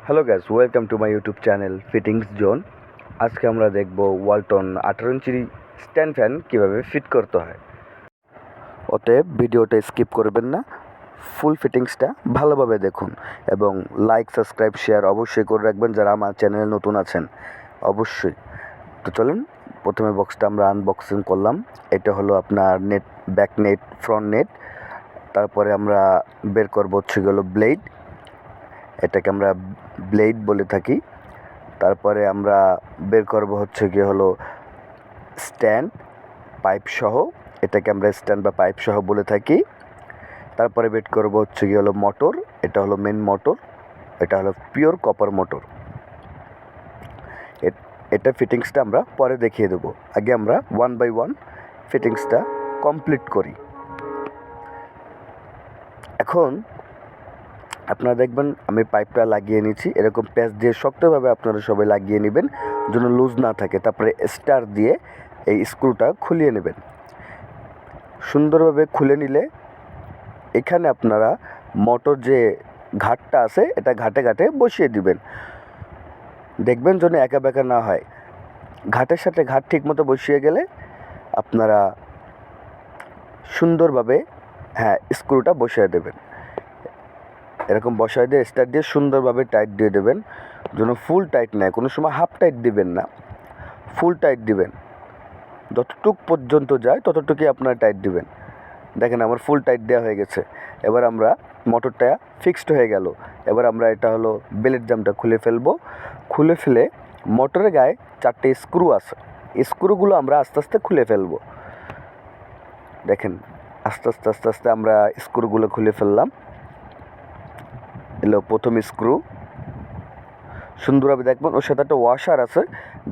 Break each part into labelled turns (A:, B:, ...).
A: Hello gas, welcome to my YouTube channel fittings zone. আজকে আমরা দেখব ওয়ালটন 18 ইঞ্চি স্ট্যান্ড ফ্যান কীভাবে ফিট করতে হয়। অতএব ভিডিওটা স্কিপ করবেন না, ফুল ফিটিংসটা ভালোভাবে দেখুন এবং লাইক, সাবস্ক্রাইব, শেয়ার অবশ্যই করে রাখবেন যারা আমার চ্যানেলে নতুন আছেন অবশ্যই। তো চলুন, প্রথমে বক্সটা আমরা আনবক্সিং করলাম। এটা হলো আপনার net, back net, front net. তারপরে আমরা বের করবো হচ্ছে গেলো ব্লেড, এটাকে আমরা ব্লেড বলে থাকি। তারপরে আমরা বের করব হচ্ছে গিয়ে হলো স্ট্যান্ড পাইপ সহ, এটাকে আমরা স্ট্যান্ড বা পাইপ সহ বলে থাকি। তারপরে বের করব হচ্ছে গিয়ে হলো মোটর, এটা হলো মেন মোটর, এটা হলো পিওর কপার মোটর। এটা ফিটিংসটা আমরা পরে দেখিয়ে দেবো, আগে আমরা ওয়ান বাই ওয়ান ফিটিংসটা কমপ্লিট করি। এখন আপনারা দেখবেন আমি পাইপটা লাগিয়ে নিচ্ছি, এরকম প্যাচ দিয়ে শক্তভাবে আপনারা সবাই লাগিয়ে নেবেন যেন লুজ না থাকে। তারপরে স্টার দিয়ে এই স্ক্রুটা খুলিয়ে নেবেন। সুন্দরভাবে খুলে নিলে এখানে আপনারা মোটর যে ঘাটটা আছে এটা ঘাটে ঘাটে বসিয়ে দিবেন। দেখবেন যেন একা বেঁকা না হয়। ঘাটের সাথে ঘাট ঠিকমতো বসিয়ে গেলে আপনারা সুন্দরভাবে স্ক্রুটা বসিয়ে দেবেন। এরকম বসায় দিয়ে স্টার দিয়ে সুন্দরভাবে টাইট দিয়ে দেবেন, যেন ফুল টাইট নেয়, কোনো সময় হাফ টাইট দিবেন না, ফুল টাইট দিবেন। যতটুক পর্যন্ত যায় ততটুকুই আপনারা টাইট দিবেন। দেখেন আমার ফুল টাইট দেওয়া হয়ে গেছে। এবার আমরা মোটরটা ফিক্সড হয়ে গেল। এবার আমরা এটা হলো বেলের জামটা খুলে ফেলবো। খুলে ফেলে মোটরের গায়ে 4টে স্ক্রু আছে, স্ক্রুগুলো আমরা আস্তে আস্তে খুলে ফেলবো। দেখেন আস্তে আস্তে আস্তে আস্তে আমরা স্ক্রুগুলো খুলে ফেললাম। এলো প্রথম স্ক্রু। সুন্দরভাবে দেখবেন ওর সাথে একটা ওয়াশার আছে,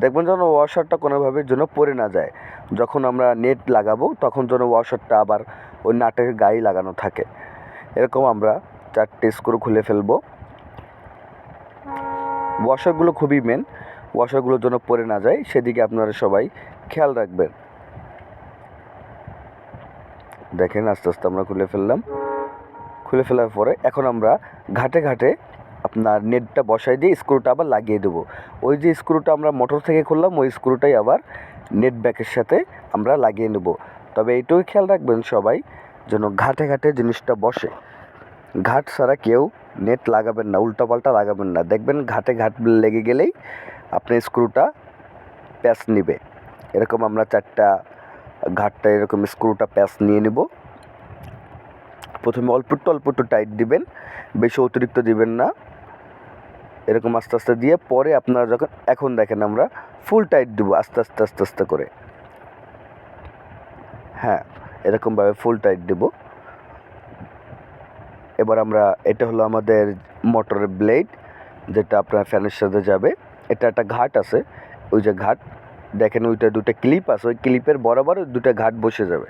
A: দেখবেন যেন ওয়াশারটা কোনোভাবে যেন পড়ে না যায়। যখন আমরা নেট লাগাবো তখন যেন ওয়াশারটা আবার ওই নাটের গায়ে লাগানো থাকে। এরকম আমরা 4টে স্ক্রু খুলে ফেলবো। ওয়াশারগুলো খুবই মেন, ওয়াশারগুলো যেন পড়ে না যায় সেদিকে আপনারা সবাই খেয়াল রাখবেন। দেখেন আস্তে আস্তে আমরা খুলে ফেললাম। খুলে ফেলার পরে এখন আমরা ঘাটে ঘাটে আপনার নেটটা বসাই দিয়ে স্ক্রুটা আবার লাগিয়ে দেবো। ওই যে স্ক্রুটা আমরা মোটর থেকে খুললাম ওই স্ক্রুটাই আবার নেট ব্যাকের সাথে আমরা লাগিয়ে নেব। তবে এইটুকু খেয়াল রাখবেন সবাই যেন ঘাটে ঘাটে জিনিসটা বসে। ঘাট ছাড়া কেউ নেট লাগাবেন না, উল্টাপাল্টা লাগাবেন না। দেখবেন ঘাটে ঘাট লেগে গেলেই আপনার স্ক্রুটা প্যাচ নেবে। এরকম আমরা 4টা ঘাটটা এরকম স্ক্রুটা প্যাচ নিয়ে নেব। প্রথমে অল্প একটু টাইট দিবেন, বেশি অতিরিক্ত দিবেন না। এরকম আস্তে আস্তে দিয়ে পরে আপনারা যখন এখন দেখেন আমরা ফুল টাইট দেবো আস্তে আস্তে আস্তে আস্তে করে। এরকমভাবে ফুল টাইট দেব। এবার আমরা এটা হলো আমাদের মোটরের ব্লেড, যেটা আপনার ফ্যানের সাথে যাবে। এটা একটা ঘাট আছে, ওই যে ঘাট দেখেন ওইটা 2টা ক্লিপ আছে, ওই ক্লিপের বরাবর 2টা ঘাট বসে যাবে।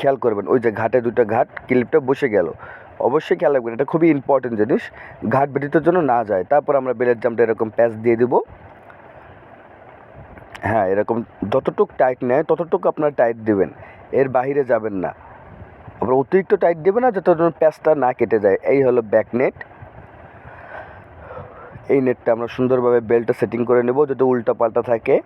A: খেয়াল করবেন ওই যে ঘাটে 2টা ঘাট, ক্লিপটা বসে গেল। অবশ্যই খেয়াল রাখবেন, এটা খুবই ইম্পর্টেন্ট জিনিস, ঘাট ব্যতীতের জন্য না যায়। তারপর আমরা বেলের জামটা এরকম প্যাচ দিয়ে দেবো। এরকম যতটুক টাইট নেয় ততটুকু আপনার টাইট দেবেন, এর বাইরে যাবেন না। আবার অতিরিক্ত টাইট দেবেন না যাতে প্যাচটা না কেটে যায়। এই হলো ব্যাক নেট। এই নেটটা আমরা সুন্দরভাবে বেল্টটা সেটিং করে নেব যাতে উল্টা পাল্টা থাকে।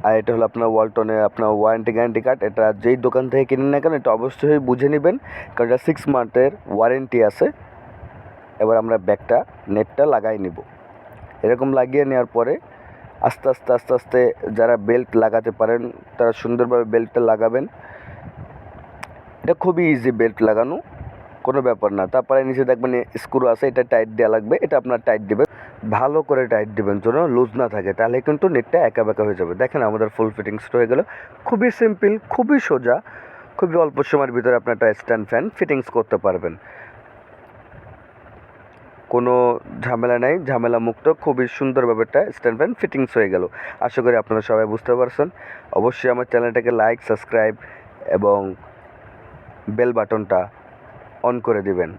A: আর এটা হলো আপনার ওয়ালটনের আপনার ওয়ারেন্টি গ্যারান্টি কার্ড। এটা যেই দোকান থেকে কিনেন না কেন এটা অবশ্যই বুঝে নেবেন, কারণ এটা 6 মান্থের ওয়ারেন্টি আছে। এবার আমরা ব্যাকটা নেটটা লাগাই নেব। এরকম লাগিয়ে নেওয়ার পরে আস্তে আস্তে আস্তে আস্তে যারা বেল্ট লাগাতে পারেন তারা সুন্দরভাবে বেল্টটা লাগাবেন। এটা খুবই ইজি বেল্ট লাগানো, কোনো ব্যাপার না। তারপরে নিচে দেখবেন স্ক্রু আছে, এটা টাইট দেওয়া লাগবে, এটা আপনার টাইট দেবেন, ভালো করে টাইট দেবেন যেন লুজ না থাকে, তাহলে কিন্তু নেটটা একা বেঁকা হয়ে যাবে। দেখেন আমাদের ফুল ফিটিংস হয়ে গেল। খুবই সিম্পল, খুবই সোজা, খুবই অল্প সময়ের ভিতরে আপনার একটা স্ট্যান্ড ফ্যান ফিটিংস করতে পারবেন। কোনো ঝামেলা নাই, ঝামেলা মুক্ত, খুবই সুন্দরভাবে একটা স্ট্যান্ড ফ্যান ফিটিংস হয়ে গেল। আশা করি আপনারা সবাই বুঝতে পারছেন। অবশ্যই আমার চ্যানেলটাকে লাইক, সাবস্ক্রাইব এবং বেল বাটনটা অন করে দিবেন।